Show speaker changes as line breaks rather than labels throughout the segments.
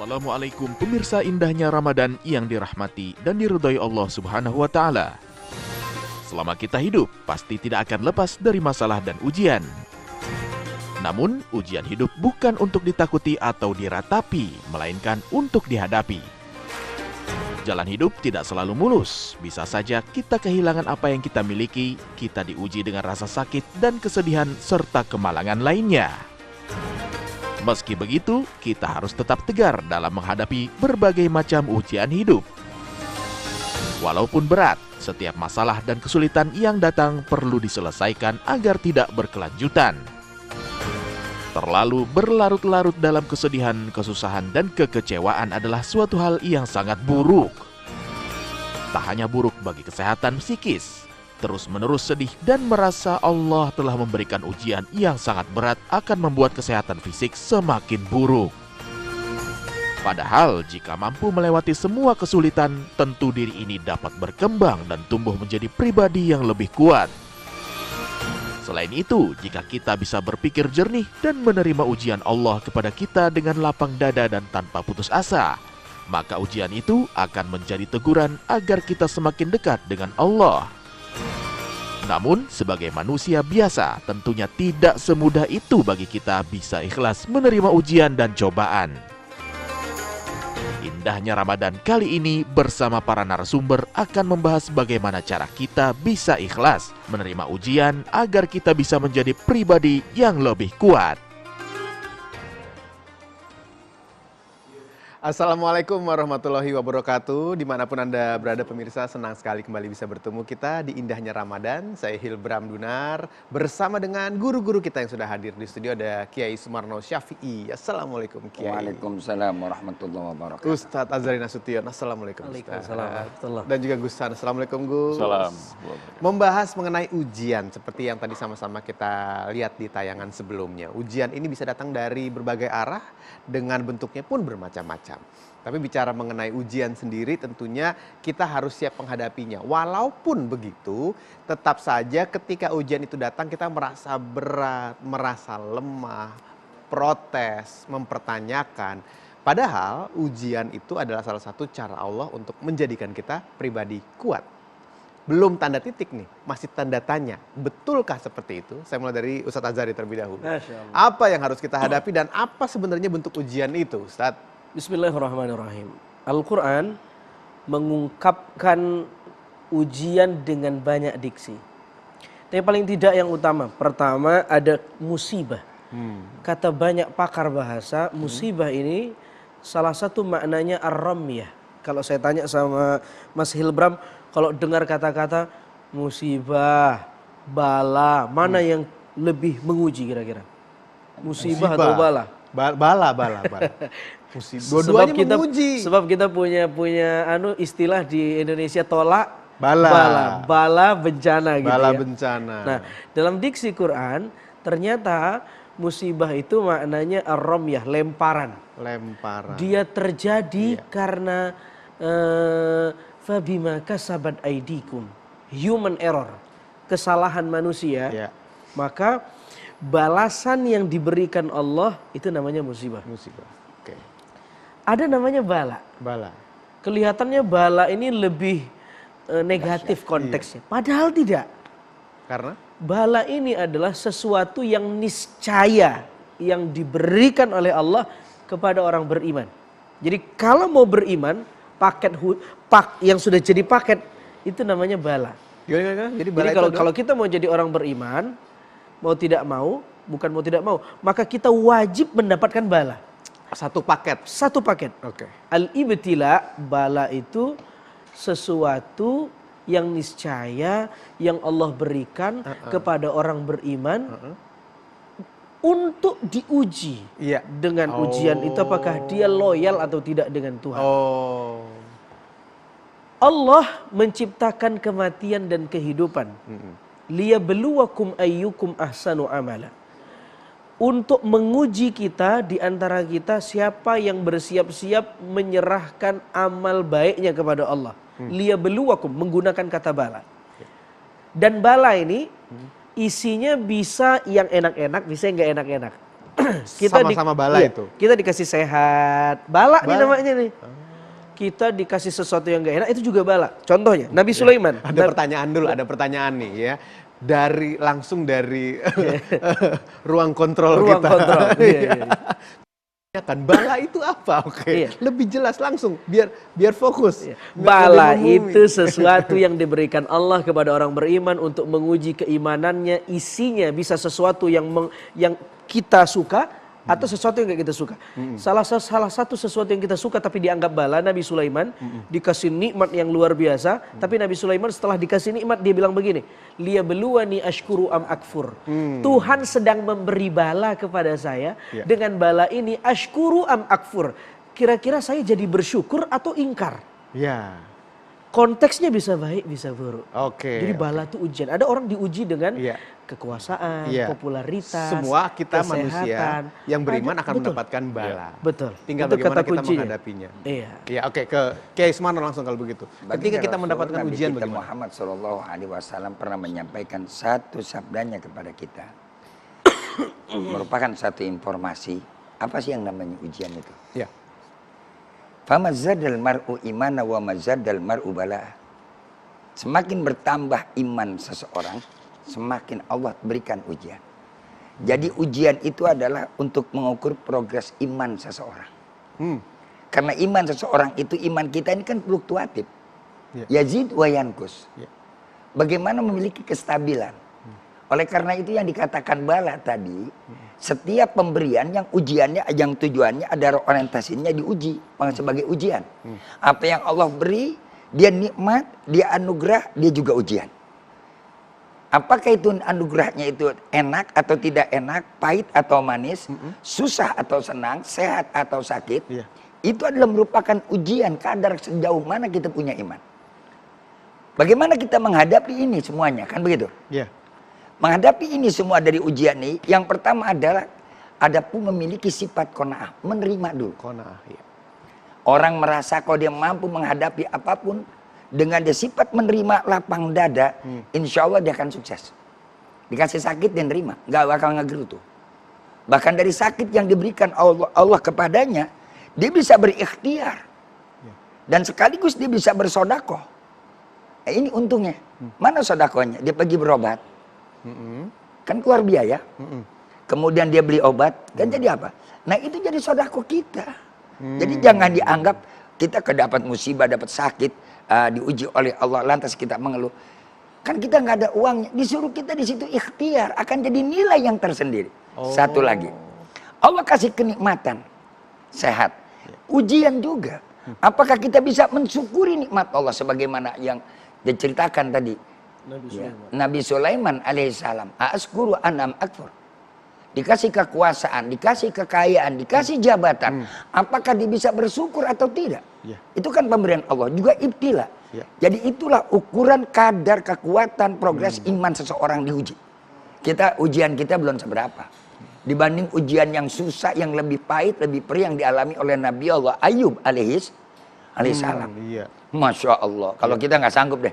Assalamualaikum pemirsa indahnya Ramadan yang dirahmati dan diridhai Allah Subhanahu wa Ta'ala. Selama kita hidup, pasti tidak akan lepas dari masalah dan ujian. Namun, ujian hidup bukan untuk ditakuti atau diratapi, melainkan untuk dihadapi. Jalan hidup tidak selalu mulus. Bisa saja kita kehilangan apa yang kita miliki, kita diuji dengan rasa sakit dan kesedihan serta kemalangan lainnya. Meski begitu, kita harus tetap tegar dalam menghadapi berbagai macam ujian hidup. Walaupun berat, setiap masalah dan kesulitan yang datang perlu diselesaikan agar tidak berkelanjutan. Terlalu berlarut-larut dalam kesedihan, kesusahan, dan kekecewaan adalah suatu hal yang sangat buruk. Tak hanya buruk bagi kesehatan psikis, terus-menerus sedih dan merasa Allah telah memberikan ujian yang sangat berat akan membuat kesehatan fisik semakin buruk. Padahal jika mampu melewati semua kesulitan, tentu diri ini dapat berkembang dan tumbuh menjadi pribadi yang lebih kuat. Selain itu, jika kita bisa berpikir jernih dan menerima ujian Allah kepada kita dengan lapang dada dan tanpa putus asa, maka ujian itu akan menjadi teguran agar kita semakin dekat dengan Allah. Namun, sebagai manusia biasa, tentunya tidak semudah itu bagi kita bisa ikhlas menerima ujian dan cobaan. Indahnya Ramadan kali ini bersama para narasumber akan membahas bagaimana cara kita bisa ikhlas menerima ujian agar kita bisa menjadi pribadi yang lebih kuat.
Assalamualaikum warahmatullahi wabarakatuh. Dimanapun Anda berada pemirsa, senang sekali kembali bisa bertemu kita di indahnya Ramadan. Saya Hilbram Dunar bersama dengan guru-guru kita yang sudah hadir di studio. Ada Kiai Sumarno Syafi'i. Assalamualaikum Kiai.
Waalaikumsalam warahmatullahi wabarakatuh.
Ustadz Azhari Nasution. Assalamualaikum Ustadz.
Waalaikumsalam.
Dan juga Gus San. Assalamualaikum Gus.
Salam.
Membahas mengenai ujian seperti yang tadi sama-sama kita lihat di tayangan sebelumnya. Ujian ini bisa datang dari berbagai arah dengan bentuknya pun bermacam-macam. Tapi bicara mengenai ujian sendiri tentunya kita harus siap menghadapinya. Walaupun begitu, tetap saja ketika ujian itu datang kita merasa berat, merasa lemah, protes, mempertanyakan. Padahal ujian itu adalah salah satu cara Allah untuk menjadikan kita pribadi kuat. Belum tanda titik nih, masih tanda tanya. Betulkah seperti itu? Saya mulai dari Ustadz Azhari terlebih dahulu. Apa yang harus kita hadapi dan apa sebenarnya bentuk ujian itu, Ustadz?
Bismillahirrahmanirrahim. Al-Quran mengungkapkan ujian dengan banyak diksi. Tapi paling tidak yang utama, pertama ada musibah. Kata banyak pakar bahasa, musibah ini salah satu maknanya ar-ramyah. Kalau saya tanya sama Mas Hilbram, kalau dengar kata-kata musibah, bala, mana yang lebih menguji kira-kira? Musibah atau bala?
Bala. Dua-duanya menguji.
Sebab kita punya istilah di Indonesia tolak bala bencana gitu
bala
ya.
bencana.
Nah, dalam diksi Quran ternyata musibah itu maknanya ar-ramyah, lemparan. Dia terjadi karena fabima kasabat aidikum, human error, kesalahan manusia. Maka balasan yang diberikan Allah itu namanya musibah.
Oke.
Ada namanya bala. Kelihatannya bala ini lebih negatif konteksnya. Padahal tidak.
Karena?
Bala ini adalah sesuatu yang niscaya yang diberikan oleh Allah kepada orang beriman. Jadi kalau mau beriman, paket yang sudah jadi paket itu namanya bala.
Jadi bala
Jadi kalau kita mau jadi orang beriman, mau tidak mau, maka kita wajib mendapatkan bala. Satu paket.
Oke.
Al-ibtila, bala itu sesuatu yang niscaya yang Allah berikan kepada orang beriman untuk diuji. Dengan ujian itu apakah dia loyal atau tidak dengan Tuhan. Allah menciptakan kematian dan kehidupan. Liyabluwakum ayyukum ahsanu amala. Untuk menguji kita, di antara kita siapa yang bersiap-siap menyerahkan amal baiknya kepada Allah. Liyabluwakum, menggunakan kata bala. Dan bala ini isinya bisa yang enak-enak, bisa yang gak enak-enak.
sama-sama bala
iya,
itu.
kita dikasih sehat, bala nih namanya nih. Kita dikasih sesuatu yang gak enak, itu juga bala. Contohnya, Nabi Sulaiman.
Ada pertanyaan dulu, ada pertanyaan nih ya. Langsung dari ruang kontrol
Ruang
kita.
kontrol. Iya.
Kan bala itu apa? Oke.
Iya.
Lebih jelas langsung biar fokus.
Iya.
Nggak
Bala
lebih memumi.
itu sesuatu yang diberikan Allah kepada orang beriman untuk menguji keimanannya. Isinya bisa sesuatu yang kita suka atau sesuatu yang gak kita suka. Salah satu sesuatu yang kita suka tapi dianggap bala, Nabi Sulaiman dikasih nikmat yang luar biasa. Tapi Nabi Sulaiman setelah dikasih nikmat dia bilang begini, liyabluwani ashkuru am akfur. Tuhan sedang memberi bala kepada saya. Dengan bala ini ashkuru am akfur. Kira-kira saya jadi bersyukur atau ingkar?
Ya.
Konteksnya bisa baik, bisa buruk.
Oke.
Jadi bala itu ujian. Ada orang diuji dengan
Iya.
kekuasaan,
Iya.
popularitas,
Semua kita
kesehatan.
manusia yang beriman akan
Betul.
mendapatkan bala.
Betul.
Tinggal
Itu
bagaimana
kata
kita
kuncinya.
menghadapinya.
Iya.
Ya, oke, ke Kiai Ismano langsung kalau begitu. Ketika
Baginda
kita
Rasul,
mendapatkan
Nabi
ujian
kita
bagaimana?
Muhammad Shallallahu Alaihi Wasallam pernah menyampaikan satu sabdanya kepada kita. Merupakan satu informasi. Apa sih yang namanya ujian itu?
Ya.
Famazadal mar'u imana wa mazadal mar'u bala. Semakin bertambah iman seseorang, semakin Allah berikan ujian. Jadi ujian itu adalah untuk mengukur progres iman seseorang. Karena iman seseorang itu, iman kita ini kan fluktuatif. Yazid wa yankus. Bagaimana memiliki kestabilan. Oleh karena itu yang dikatakan bala tadi, setiap pemberian yang ujiannya, yang tujuannya ada orientasinya diuji sebagai ujian. Apa yang Allah beri, dia nikmat, dia anugerah, dia juga ujian. Apakah itu anugerahnya itu enak atau tidak enak, pahit atau manis, susah atau senang, sehat atau sakit, itu adalah merupakan ujian kadar sejauh mana kita punya iman. Bagaimana kita menghadapi ini semuanya, kan begitu?
Iya.
Menghadapi ini semua dari ujian ini, yang pertama adalah adapun memiliki sifat qanaah, menerima dulu.
Qanaah, ya.
Orang merasa kalau dia mampu menghadapi apapun dengan dia sifat menerima lapang dada, insya Allah dia akan sukses. Dikasih sakit dia nerima, nggak bakal ngegerutu. Bahkan dari sakit yang diberikan Allah kepadanya, dia bisa berikhtiar dan sekaligus dia bisa bersodakoh. Ini untungnya. Mana sodakohnya? Dia pergi berobat, kan keluar biaya. Kemudian dia beli obat, kan jadi apa? Nah itu jadi sodakoh kita. Jadi jangan dianggap kita kedapat musibah, dapat sakit, diuji oleh Allah, lantas kita mengeluh. Kan kita nggak ada uangnya, disuruh kita di situ ikhtiar, akan jadi nilai yang tersendiri. Satu lagi, Allah kasih kenikmatan, sehat, ujian juga. Apakah kita bisa mensyukuri nikmat Allah sebagaimana yang diceritakan tadi? Nabi Sulaiman alaihissalam, A'askuru anam akfur. Dikasih kekuasaan, dikasih kekayaan, dikasih jabatan. Apakah dia bisa bersyukur atau tidak? Itu kan pemberian Allah, juga ibtila. Jadi itulah ukuran kadar kekuatan progres iman seseorang diuji. Ujian kita belum seberapa. Dibanding ujian yang susah, yang lebih pahit, lebih perih yang dialami oleh Nabi Allah Ayub alaihissalam. Masya Allah, kalau kita nggak sanggup deh.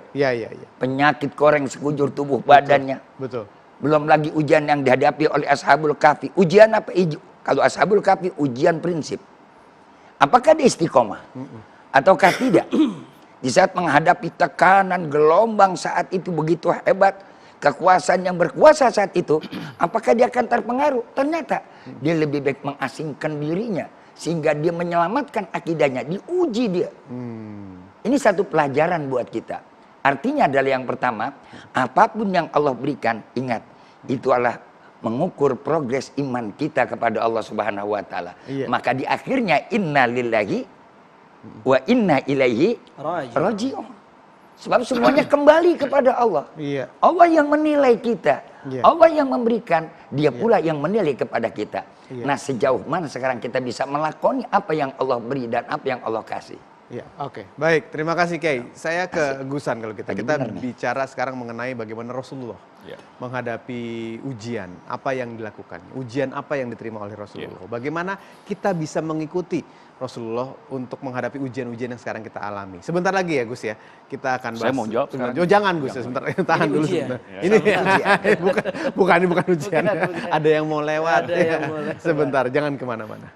Penyakit koreng sekujur tubuh badannya.
Betul.
Belum lagi ujian yang dihadapi oleh Ashabul Kahfi. Ujian apa? Kalau Ashabul Kahfi ujian prinsip. Apakah dia istiqomah? Ataukah tidak? Di saat menghadapi tekanan gelombang saat itu begitu hebat. Kekuasaan yang berkuasa saat itu. Apakah dia akan terpengaruh? Ternyata dia lebih baik mengasingkan dirinya. Sehingga dia menyelamatkan akidahnya. Diuji dia. Ini satu pelajaran buat kita. Artinya adalah yang pertama, apapun yang Allah berikan, ingat, itu adalah mengukur progres iman kita kepada Allah Subhanahu wa taala. Maka di akhirnya inna lillahi wa inna ilaihi raji'un. Sebab semuanya kembali kepada Allah. Allah yang menilai kita. Allah yang memberikan, dia pula yang menilai kepada kita. Nah, sejauh mana sekarang kita bisa melakoni apa yang Allah beri dan apa yang Allah kasih?
Ya, oke. Baik, terima kasih Kiai. Saya ke Gusan kalau kita
bener nih.
bicara sekarang mengenai bagaimana Rasulullah
Ya.
menghadapi ujian, apa yang dilakukan, ujian apa yang diterima oleh Rasulullah. Bagaimana kita bisa mengikuti Rasulullah untuk menghadapi ujian-ujian yang sekarang kita alami. Sebentar lagi ya Gus ya, kita akan bahas.
Saya mau jawab sekarang.
Oh, jangan Gus, ya, sebentar. Tahan
Ini
dulu
ujian.
sebentar. Ini bukan ujian.
Bukan ujian.
Ada yang mau lewat.
Ada yang mau lewat.
Sebentar, jangan kemana-mana.